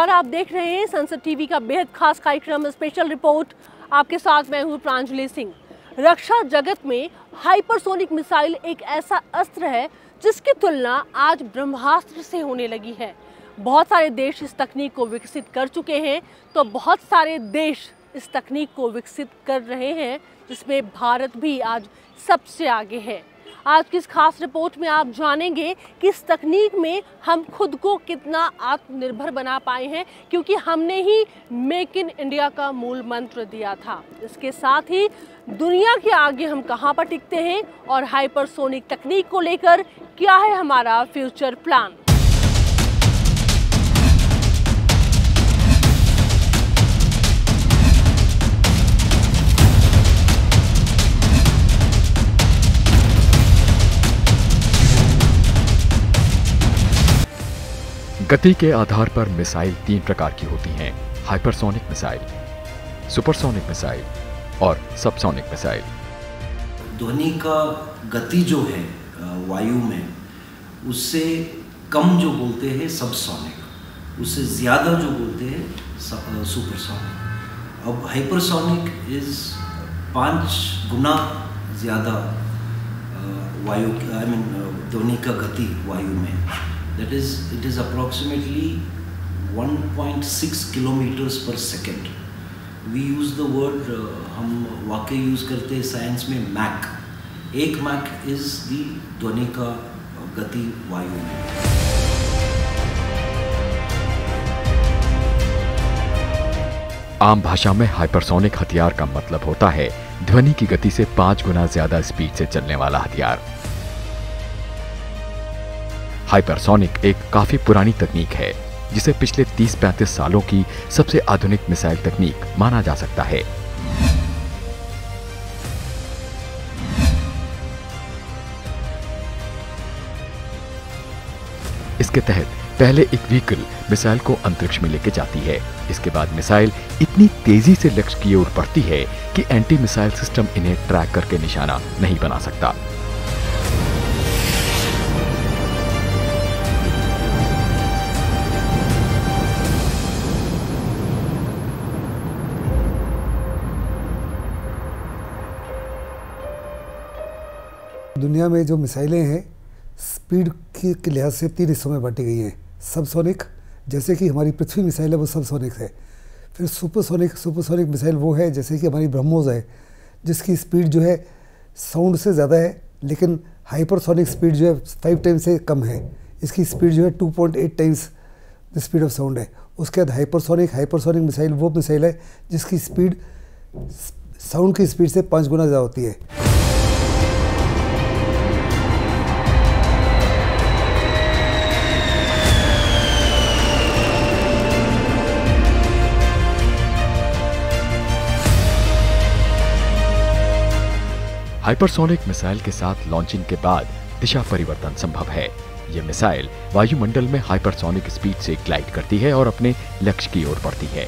नमस्कार, आप देख रहे हैं संसद टीवी का बेहद खास कार्यक्रम स्पेशल रिपोर्ट। आपके साथ मैं हूं प्रांजलि सिंह। रक्षा जगत में हाइपरसोनिक मिसाइल एक ऐसा अस्त्र है जिसकी तुलना आज ब्रह्मास्त्र से होने लगी है। बहुत सारे देश इस तकनीक को विकसित कर चुके हैं, तो बहुत सारे देश इस तकनीक को विकसित कर रहे हैं, जिसमें भारत भी आज सबसे आगे है। आज की इस खास रिपोर्ट में आप जानेंगे कि इस तकनीक में हम खुद को कितना आत्मनिर्भर बना पाए हैं, क्योंकि हमने ही मेक इन इंडिया का मूल मंत्र दिया था। इसके साथ ही दुनिया के आगे हम कहां पर टिकते हैं और हाइपरसोनिक तकनीक को लेकर क्या है हमारा फ्यूचर प्लान। गति के आधार पर मिसाइल 3 प्रकार की होती हैं: हाइपरसोनिक मिसाइल, सुपरसोनिक मिसाइल और सबसोनिक मिसाइल। ध्वनि का गति जो है वायु में, उससे कम जो बोलते हैं सबसोनिक, उससे ज़्यादा जो बोलते हैं सुपरसोनिक। अब हाइपरसोनिक इज़ 5 गुना ज़्यादा वायु, ध्वनि का गति वायु में। That is, it is approximately 1.6 kilometers per second. We use the word, हम वाक्य यूज़ करते हैं साइंस में मैक। 1 मैक इज दी ध्वनि का गति वायु में। आम भाषा में हाइपरसोनिक हथियार का मतलब होता है ध्वनि की गति से 5 गुना ज्यादा स्पीड से चलने वाला हथियार। हाइपरसोनिक एक काफी पुरानी तकनीक है, जिसे पिछले 30-35 सालों की सबसे आधुनिक मिसाइल तकनीक माना जा सकता है। इसके तहत पहले एक व्हीकल मिसाइल को अंतरिक्ष में लेकर जाती है। इसके बाद मिसाइल इतनी तेजी से लक्ष्य की ओर बढ़ती है कि एंटी मिसाइल सिस्टम इन्हें ट्रैक करके निशाना नहीं बना सकता। दुनिया में जो मिसाइलें हैं स्पीड के लिहाज से 3 हिस्सों में बांटी गई हैं। सबसोनिक, जैसे कि हमारी पृथ्वी मिसाइल है वो सबसोनिक है। फिर सुपरसोनिक मिसाइल वो है जैसे कि हमारी ब्रह्मोस है, जिसकी स्पीड जो है साउंड से ज़्यादा है, लेकिन हाइपरसोनिक स्पीड जो है 5 टाइम्स से कम है। इसकी स्पीड जो है 2.8 times the speed of sound है। उसके बाद हाइपरसोनिक मिसाइल वो मिसाइल है जिसकी स्पीड साउंड की स्पीड से 5 गुना ज़्यादा होती है। हाइपरसोनिक मिसाइल के साथ लॉन्चिंग के बाद दिशा परिवर्तन संभव है। यह मिसाइल वायुमंडल में हाइपरसोनिक स्पीड से ग्लाइड करती है और अपने लक्ष्य की ओर बढ़ती है।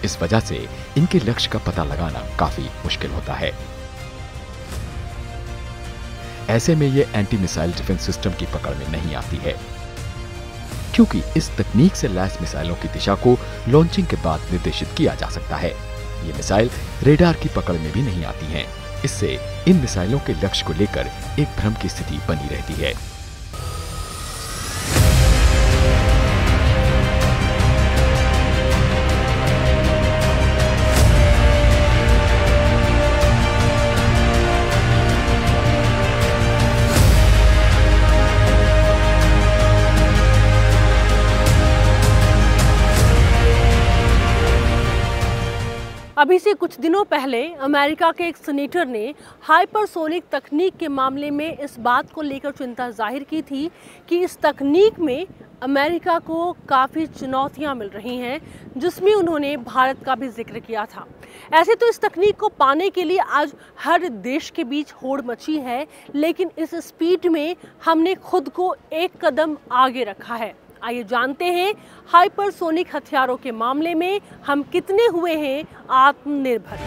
इस वजह से इनके लक्ष्य का पता लगाना काफी मुश्किल होता है। ऐसे में ये एंटी मिसाइल डिफेंस सिस्टम की पकड़ में नहीं आती है, क्योंकि इस तकनीक से लैस मिसाइलों की दिशा को लॉन्चिंग के बाद निर्देशित किया जा सकता है। ये मिसाइल रेडार की पकड़ में भी नहीं आती हैं। इससे इन मिसाइलों के लक्ष्य को लेकर एक भ्रम की स्थिति बनी रहती है। अभी से कुछ दिनों पहले अमेरिका के एक सीनेटर ने हाइपरसोनिक तकनीक के मामले में इस बात को लेकर चिंता जाहिर की थी कि इस तकनीक में अमेरिका को काफ़ी चुनौतियां मिल रही हैं, जिसमें उन्होंने भारत का भी जिक्र किया था। ऐसे तो इस तकनीक को पाने के लिए आज हर देश के बीच होड़ मची है, लेकिन इस स्पीड में हमने खुद को एक कदम आगे रखा है। आइए जानते हैं हाइपरसोनिक हथियारों के मामले में हम कितने हुए हैं आत्मनिर्भर।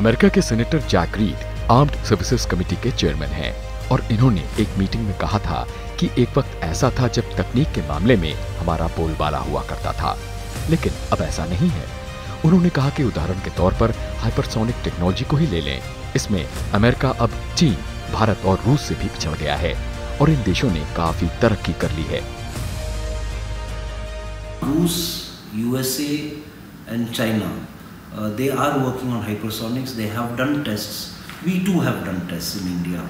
अमेरिका के senator Jack Reed armed services committee के चेयरमैन हैं और इन्होंने एक मीटिंग में कहा था कि एक वक्त ऐसा था जब तकनीक के मामले में हमारा बोलबाला हुआ करता था, लेकिन अब ऐसा नहीं है। उन्होंने कहा कि उदाहरण के तौर पर हाइपरसोनिक टेक्नोलॉजी को ही ले लें। इसमें अमेरिका अब चीन, भारत और रूस से भी पिछड़ गया है और इन देशों ने काफी तरक्की कर ली है। रूस, USA and China, they are working on hypersonics. They have done tests. We too have done tests in India.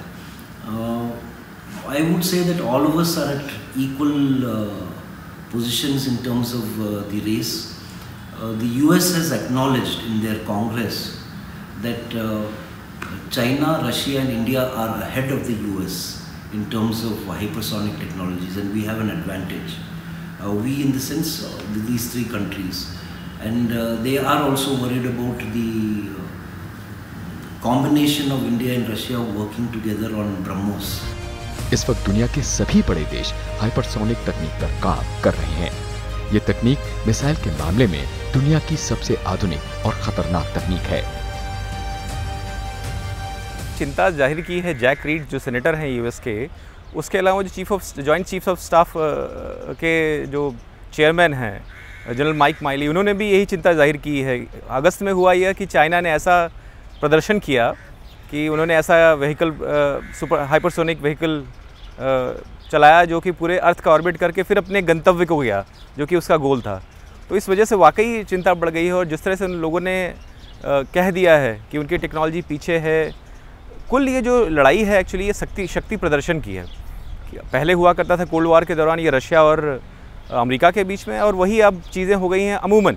I would say that all of us are at equal positions in terms of the race. The US has acknowledged in their Congress that China, Russia and India are ahead of the US in terms of hypersonic technologies, and we have an advantage. We in the sense these three countries, and they are also worried about the combination of India and Russia working together on BrahMos. इस वक्त दुनिया के सभी बड़े देश hypersonic तकनीक पर काम कर रहे हैं। ये तकनीक मिसाइल के मामले में दुनिया की सबसे आधुनिक और खतरनाक तकनीक है। चिंता जाहिर की है जैक रीड जो सेनेटर हैं यूएस के, उसके अलावा जो जॉइंट चीफ ऑफ स्टाफ के जो चेयरमैन हैं जनरल माइक माइली, उन्होंने भी यही चिंता जाहिर की है। अगस्त में हुआ यह कि चाइना ने ऐसा प्रदर्शन किया कि उन्होंने ऐसा व्हीकल सुपर हाइपरसोनिक व्हीकल चलाया जो कि पूरे अर्थ का ऑर्बिट करके फिर अपने गंतव्य को गया, जो कि उसका गोल था। तो इस वजह से वाकई चिंता बढ़ गई है और जिस तरह से उन लोगों ने कह दिया है कि उनकी टेक्नोलॉजी पीछे है। कुल ये जो लड़ाई है एक्चुअली ये शक्ति प्रदर्शन की है। पहले हुआ करता था कोल्ड वार के दौरान ये रशिया और अमेरिका के बीच में, और वही अब चीज़ें हो गई हैं अमूमन।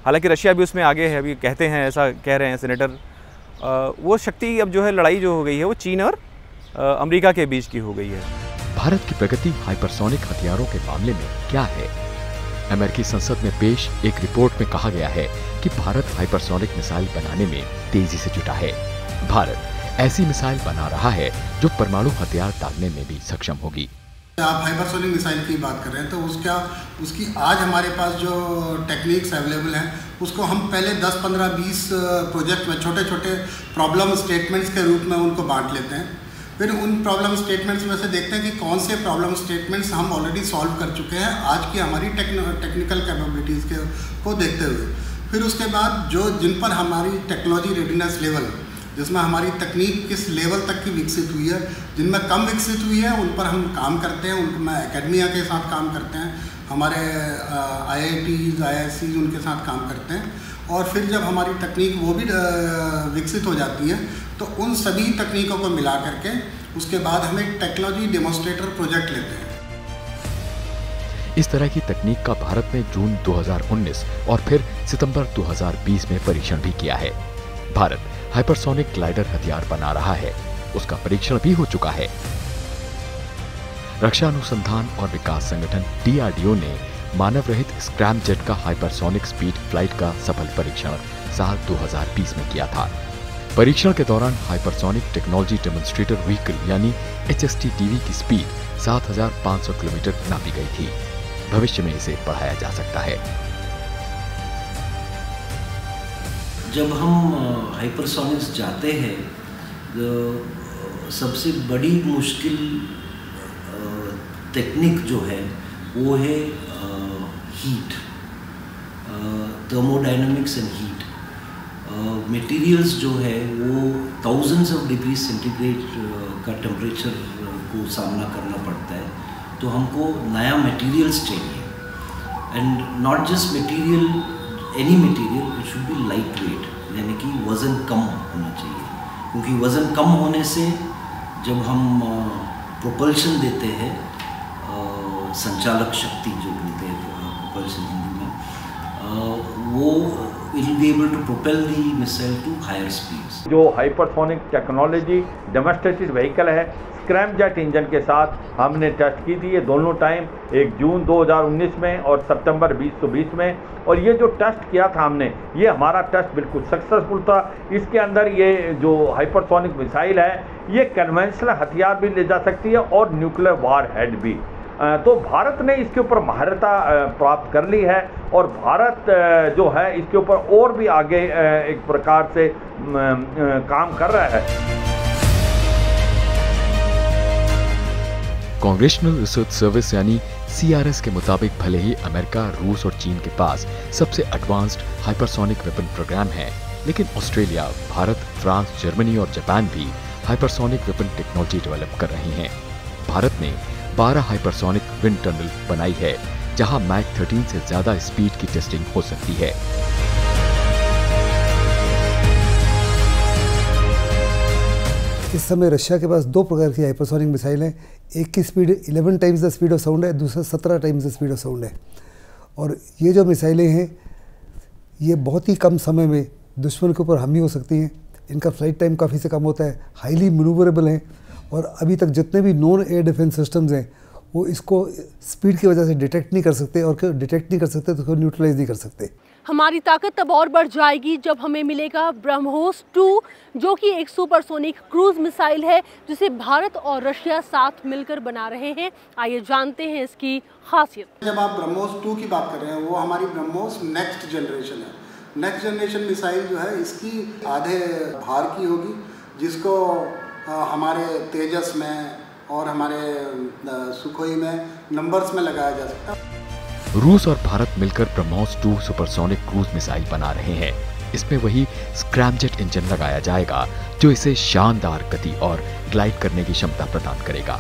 हालांकि रशिया भी उसमें आगे है, अभी कहते हैं, ऐसा कह रहे हैं सेनेटर। वो शक्ति अब जो है लड़ाई जो हो गई है वो चीन और अमेरिका के बीच की हो गई है। भारत की प्रगति हाइपरसोनिक हथियारों के मामले में क्या है? अमेरिकी संसद में पेश एक रिपोर्ट में कहा गया है कि भारत हाइपरसोनिक मिसाइल बनाने में तेजी से जुटा है। भारत ऐसी मिसाइल बना रहा है जो परमाणु हथियार दागने में भी सक्षम होगी। आप हाइपरसोनिक मिसाइल की बात कर रहे हैं तो उसकी आज हमारे पास जो टेक्निक्स अवेलेबल हैं उसको हम पहले 10, 15, 20 प्रोजेक्ट में छोटे छोटे प्रॉब्लम स्टेटमेंट्स के रूप में उनको बांट लेते हैं। फिर उन प्रॉब्लम स्टेटमेंट्स में से देखते हैं कि कौन से प्रॉब्लम स्टेटमेंट्स हम ऑलरेडी सॉल्व कर चुके हैं आज की हमारी टेक्निकल कैपेबिलिटीज़ को देखते हुए। फिर उसके बाद जिन पर हमारी टेक्नोलॉजी रेडीनेस लेवल, जिसमें हमारी तकनीक किस लेवल तक की विकसित हुई है, जिनमें कम विकसित हुई है उन पर हम काम करते हैं, उनमें एकेडमिया के साथ काम करते हैं, हमारे IITs, IIScs उनके साथ काम करते हैं। और फिर जब हमारी तकनीक वो भी विकसित हो जाती है तो उन सभी तकनीकों को मिला करके उसके बाद हम एक टेक्नोलॉजी डेमोन्स्ट्रेटर प्रोजेक्ट लेते हैं। इस तरह की तकनीक का भारत ने जून 2019 और फिर सितंबर 2020 में परीक्षण भी किया है। भारत हाइपरसोनिक ग्लाइडर हथियार बना रहा है, उसका परीक्षण भी हो चुका है। रक्षा अनुसंधान और विकास संगठन DRDO ने मानव रहित स्क्रैम जेट का हाइपरसोनिक स्पीड फ्लाइट का सफल परीक्षण साल 2020 में किया था। परीक्षण के दौरान हाइपरसोनिक टेक्नोलॉजी डेमोन्स्ट्रेटर व्हीकल यानी HSTDV की स्पीड 7,500 किलोमीटर नापी गई थी। भविष्य में इसे बढ़ाया जा सकता है। जब हम हाइपरसोनिक्स जाते हैं तो सबसे बड़ी मुश्किल टेक्निक जो है वो है heat, thermodynamics and heat. Materials जो है वो थाउजेंड्स ऑफ डिग्री सेंटीग्रेड का टेम्परेचर को सामना करना पड़ता है, तो हमको नया मटेरियल्स चाहिए। And not just material, any material, it should be light weight, यानी कि वज़न कम होना चाहिए, क्योंकि वज़न कम होने से जब हम प्रोपल्शन देते हैं, संचालक शक्ति जो बोलते हैं प्रोपल्शन हिंदी में, वो will be able to propel the missile to higher speeds. जो हाइपरसोनिक टेक्नोलॉजी डेमोन्स्ट्रेटेड व्हीकल है स्क्रैम जेट इंजन के साथ हमने टेस्ट की थी, ये दोनों टाइम, एक जून 2019 में और सितंबर 2020 में। और ये जो टेस्ट किया था हमने, ये हमारा टेस्ट बिल्कुल सक्सेसफुल था। इसके अंदर ये जो हाइपरसोनिक मिसाइल है ये कन्वेंशनल हथियार भी ले जा सकती है और न्यूक्लियर वार हेड भी। तो भारत ने इसके ऊपर महारता प्राप्त कर ली है और भारत जो है इसके ऊपर और भी आगे एक प्रकार से काम कर रहा है। कांग्रेशनल रिसर्च सर्विस यानी CRS के मुताबिक भले ही अमेरिका, रूस और चीन के पास सबसे एडवांस्ड हाइपरसोनिक वेपन प्रोग्राम है, लेकिन ऑस्ट्रेलिया, भारत, फ्रांस, जर्मनी और जापान भी हाइपरसोनिक वेपन टेक्नोलॉजी डेवलप कर रही हैं। भारत ने 12 हाइपरसोनिक विंड टनल बनाई है, जहां मैक 13 से ज्यादा स्पीड की टेस्टिंग हो सकती है। इस समय रशिया के पास 2 प्रकार की हाइपरसोनिक मिसाइल हैं। एक की speed 11 times the speed of sound है, दूसरा 17 times the speed of sound है। और ये जो मिसाइलें हैं ये बहुत ही कम समय में दुश्मन के ऊपर हावी हो सकती हैं। इनका फ्लाइट टाइम काफ़ी से कम होता है, हाईली मैनूवरेबल हैं और अभी तक जितने भी नॉन एयर डिफेंस सिस्टम्स हैं वो इसको स्पीड की वजह से डिटेक्ट नहीं कर सकते, और डिटेक्ट नहीं कर सकते तो उसको न्यूट्रलाइज नहीं कर सकते। हमारी ताकत तब और बढ़ जाएगी जब हमें मिलेगा ब्रह्मोस 2, जो कि एक सुपरसोनिक क्रूज मिसाइल है जिसे भारत और रशिया साथ मिलकर बना रहे हैं। आइए जानते हैं इसकी खासियत। जब आप ब्रह्मोस 2 की बात कर रहे हैं, वो हमारी ब्रह्मोस नेक्स्ट जनरेशन है। नेक्स्ट जनरेशन मिसाइल जो है इसकी आधे भार की होगी, जिसको हमारे तेजस में और हमारे सुखोई में नंबर्स में लगाया जा सकता है। रूस और भारत मिलकर ब्रह्मोस 2 सुपरसोनिक क्रूज मिसाइल बना रहे हैं। इसमें वही स्क्रैमजेट इंजन लगाया जाएगा जो इसे शानदार गति और ग्लाइड करने की क्षमता प्रदान करेगा।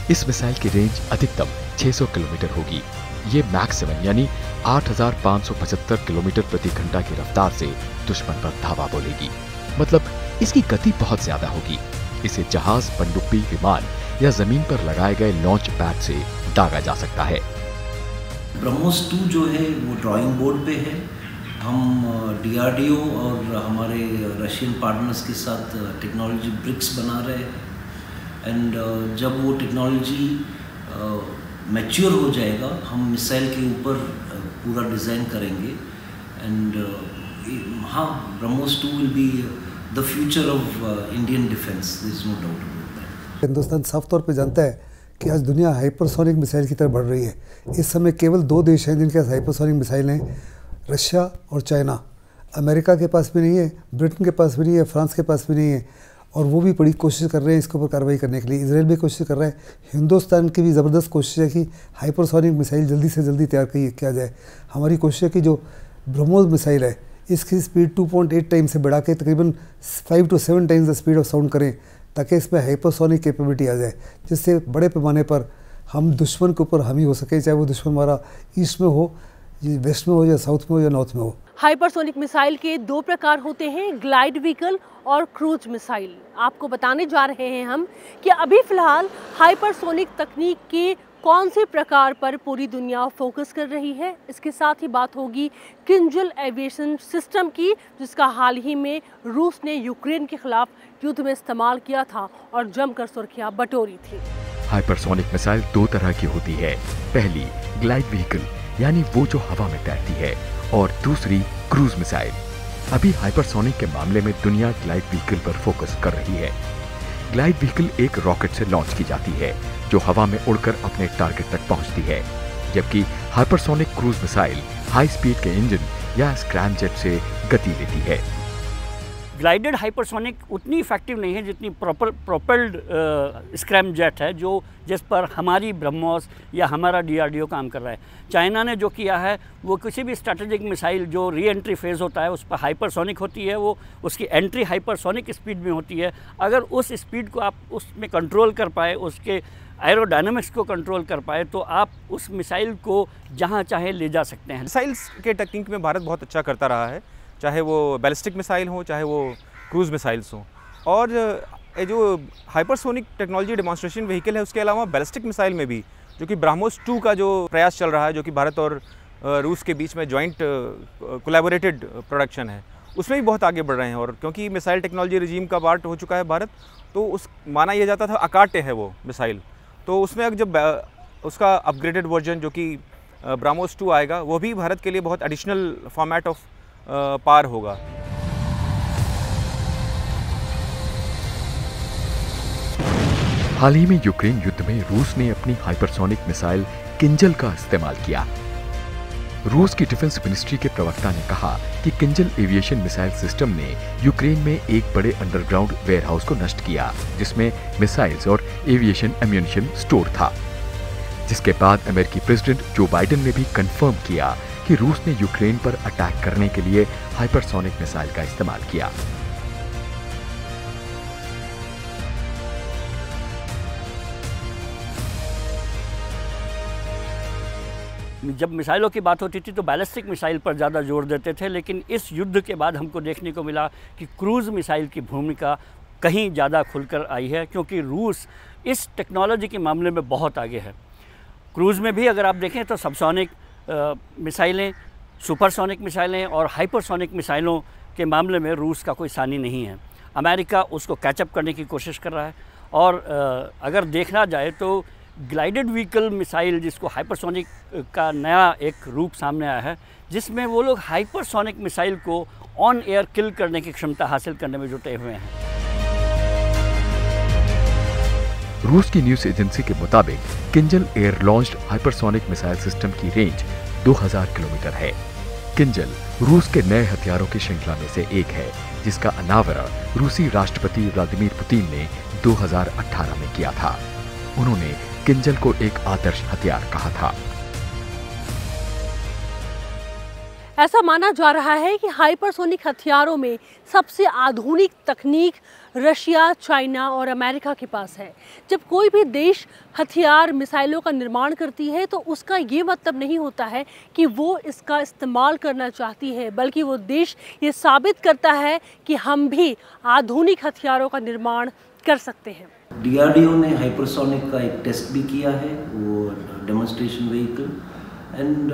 इस मिसाइल की रेंज अधिकतम 600 किलोमीटर होगी। ये मैक 7 यानी 8,575 किलोमीटर प्रति घंटा की रफ्तार से दुश्मन पर धावा बोलेगी। मतलब इसकी गति बहुत ज्यादा होगी। इसे जहाज, पनडुब्बी, विमान या जमीन पर लगाए गए लॉन्च पैड से दागा जा सकता है। ब्रह्मोस 2 जो है वो ड्राइंग बोर्ड पे है। हम DRDO और हमारे रशियन पार्टनर्स के साथ टेक्नोलॉजी ब्रिक्स बना रहे हैं एंड जब वो टेक्नोलॉजी मैच्योर हो जाएगा हम मिसाइल के ऊपर पूरा डिज़ाइन करेंगे एंड हाँ, BrahMos 2 will be the future of Indian defence, there is no doubt about that. Hindustan साफ तौर पे जानता है कि आज दुनिया हाइपरसोनिक मिसाइल की तरफ बढ़ रही है। इस समय केवल 2 देश हैं जिनके पास हाइपरसोनिक मिसाइल हैं, रशिया और चाइना। अमेरिका के पास भी नहीं है, ब्रिटेन के पास भी नहीं है, फ्रांस के पास भी नहीं है, और वो भी बड़ी कोशिश कर रहे हैं इसके ऊपर कार्रवाई करने के लिए। इजराइल भी कोशिश कर रहा है। हिंदुस्तान की भी ज़बरदस्त कोशिश है कि हाइपरसोनिक मिसाइल जल्दी से जल्दी तैयार किया जाए। हमारी कोशिश है कि जो ब्रह्मोस मिसाइल है इसकी स्पीड 2.8 टाइम से बढ़ा के तकरीबन 5 to 7 times the speed of sound करें, ताकि इसमें हाइपरसोनिक कैपेबिलिटी आ जाए, जिससे बड़े पैमाने पर हम दुश्मन के ऊपर हामी हो सके, चाहे वो दुश्मन हमारा ईस्ट में हो, वेस्ट में हो, या साउथ में हो, या नॉर्थ में हो। हाइपरसोनिक मिसाइल के 2 प्रकार होते हैं, ग्लाइड व्हीकल और क्रूज मिसाइल। आपको बताने जा रहे हैं हम कि अभी फिलहाल हाइपरसोनिक तकनीक के कौन से प्रकार पर पूरी दुनिया फोकस कर रही है। इसके साथ ही बात होगी किंजल एविएशन सिस्टम की, जिसका हाल ही में रूस ने यूक्रेन के खिलाफ युद्ध में इस्तेमाल किया था और जमकर सुर्खियां बटोरी थी। हाइपरसोनिक मिसाइल 2 तरह की होती है। पहली ग्लाइड व्हीकल यानी वो जो हवा में तैरती है, और दूसरी क्रूज मिसाइल। अभी हाइपरसोनिक के मामले में दुनिया ग्लाइड व्हीकल पर फोकस कर रही है। ग्लाइड व्हीकल एक रॉकेट से लॉन्च की जाती है जो हवा में उड़कर अपने टारगेट तक पहुंचती है, जबकि hypersonic cruise missile high speed के इंजन या स्क्रैमजेट से गति लेती है। ग्लाइडेड हाइपरसोनिक उतनी इफेक्टिव नहीं है जितनी प्रोपेल्ड स्क्रैमजेट है, जो जिस पर हमारी ब्रह्मोस या हमारा DRDO काम कर रहा है। चाइना ने जो किया है वो किसी भी स्ट्रैटेजिक मिसाइल जो री एंट्री फेज़ होता है उस पर हाइपरसोनिक होती है, वो उसकी एंट्री हाइपरसोनिक स्पीड में होती है। अगर उस स्पीड को आप उसमें कंट्रोल कर पाए, उसके एरोडायनामिक्स को कंट्रोल कर पाए, तो आप उस मिसाइल को जहाँ चाहे ले जा सकते हैं। मिसाइल्स के टेक्निक में भारत बहुत अच्छा करता रहा है, चाहे वो बैलिस्टिक मिसाइल हो, चाहे वो क्रूज मिसाइल्स हों। और ये जो हाइपरसोनिक टेक्नोलॉजी डेमोन्स्ट्रेशन व्हीकल है, उसके अलावा बैलिस्टिक मिसाइल में भी जो कि ब्रह्मोस 2 का जो प्रयास चल रहा है, जो कि भारत और रूस के बीच में जॉइंट कोलैबोरेटेड प्रोडक्शन है, उसमें भी बहुत आगे बढ़ रहे हैं। और क्योंकि मिसाइल टेक्नोलॉजी रिजीम का पार्ट हो चुका है भारत, तो उस माना यह जाता था अकाटे है वो मिसाइल, तो उसमें अब जब उसका अपग्रेडेड वर्जन जो कि ब्रह्मोस 2 आएगा, वो भी भारत के लिए बहुत एडिशनल फॉर्मेट ऑफ पार होगा। हाल ही में यूक्रेन युद्ध में रूस ने अपनी हाइपरसोनिक मिसाइल किंजल का इस्तेमाल किया। रूस की डिफेंस मिनिस्ट्री के प्रवक्ता ने कहा कि किंजल एविएशन मिसाइल सिस्टम ने यूक्रेन में एक बड़े अंडरग्राउंड वेयरहाउस को नष्ट किया, जिसमें मिसाइल्स और एविएशन एम्यूनिशन स्टोर था। जिसके बाद अमेरिकी प्रेसिडेंट जो बाइडेन ने भी कंफर्म किया कि रूस ने यूक्रेन पर अटैक करने के लिए हाइपरसोनिक मिसाइल का इस्तेमाल किया। जब मिसाइलों की बात होती थी तो बैलिस्टिक मिसाइल पर ज़्यादा जोर देते थे, लेकिन इस युद्ध के बाद हमको देखने को मिला कि क्रूज़ मिसाइल की भूमिका कहीं ज़्यादा खुलकर आई है, क्योंकि रूस इस टेक्नोलॉजी के मामले में बहुत आगे है। क्रूज़ में भी अगर आप देखें तो सबसोनिक मिसाइलें, सुपरसोनिक मिसाइलें और हाइपरसोनिक मिसाइलों के मामले में रूस का कोई सानी नहीं है। अमेरिका उसको कैचअप करने की कोशिश कर रहा है। और अगर देखना जाए तो ग्लाइडेड व्हीकल मिसाइल, जिसको हाइपरसोनिक का नया एक रूप सामने आया है, जिसमें वो लोग हाइपरसोनिक मिसाइल को ऑन एयर किल करने की क्षमता हासिल करने में जुटे हुए हैं। रूस की न्यूज एजेंसी के मुताबिक Kinjal air launched hypersonic missile system की रेंज 2000 किलोमीटर है। किंजल रूस के नए हथियारों की श्रृंखला में से एक है, जिसका अनावरण रूसी राष्ट्रपति व्लादिमीर पुतिन ने 2018 में किया था। उन्होंने किंजल को एक आदर्श हथियार कहा था। ऐसा माना जा रहा है कि हाइपरसोनिक हथियारों में सबसे आधुनिक तकनीक रशिया, चाइना और अमेरिका के पास है। जब कोई भी देश हथियार, मिसाइलों का निर्माण करती है तो उसका ये मतलब नहीं होता है कि वो इसका इस्तेमाल करना चाहती है, बल्कि वो देश ये साबित करता है कि हम भी आधुनिक हथियारों का निर्माण कर सकते हैं। DRDO ने हाइपरसोनिक का एक टेस्ट भी किया है, वो डेमोन्स्ट्रेशन व्हीकल, एंड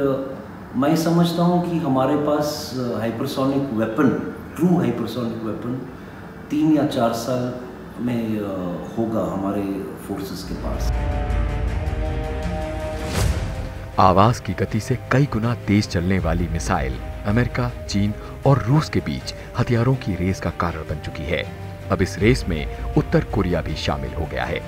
मैं समझता हूँ कि हमारे पास hypersonic weapon, true hypersonic weapon 3 या 4 साल में होगा हमारे फोर्सेस के पास। आवाज की गति से कई गुना तेज चलने वाली मिसाइल अमेरिका, चीन और रूस के बीच हथियारों की रेस का कारण बन चुकी है। अब इस रेस में उत्तर कोरिया भी शामिल हो गया है।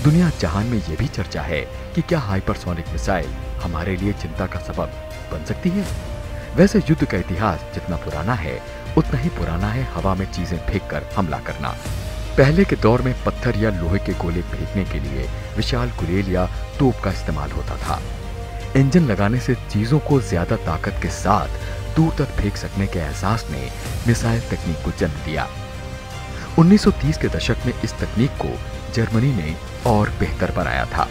दुनिया जहान में यह भी चर्चा है कि क्या हाइपरसोनिक मिसाइल हमारे लिए चिंता का सबब बन सकती है। वैसे युद्ध का इतिहास जितना पुराना है, उतना ही पुराना है हवा में चीजें फेंककर हमला करना। पहले के दौर में पत्थर या लोहे के गोले फेंकने के लिए विशाल गुलेल या तोप का इस्तेमाल होता था। इंजन लगाने से चीजों को ज्यादा ताकत के साथ दूर तक फेंक सकने के एहसास ने मिसाइल तकनीक को जन्म दिया। 1930 के दशक में इस तकनीक को जर्मनी ने और बेहतर बनाया था।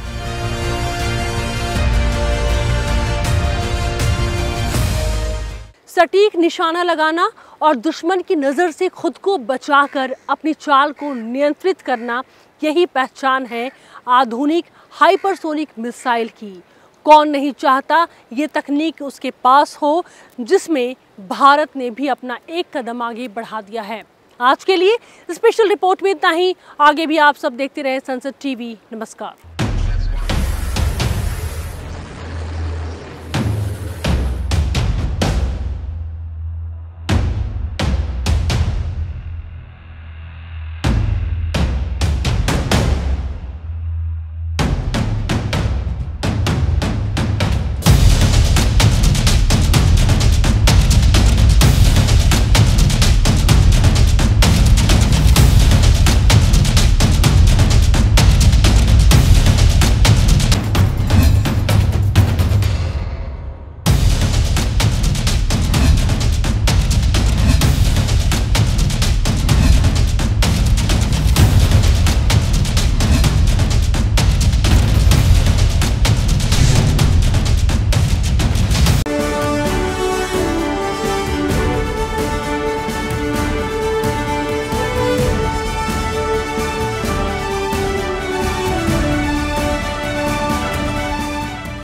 सटीक निशाना लगाना और दुश्मन की नज़र से खुद को बचाकर अपनी चाल को नियंत्रित करना, यही पहचान है आधुनिक हाइपरसोनिक मिसाइल की। कौन नहीं चाहता ये तकनीक उसके पास हो, जिसमें भारत ने भी अपना एक कदम आगे बढ़ा दिया है। आज के लिए स्पेशल रिपोर्ट में इतना ही। आगे भी आप सब देखते रहे संसद टीवी। नमस्कार।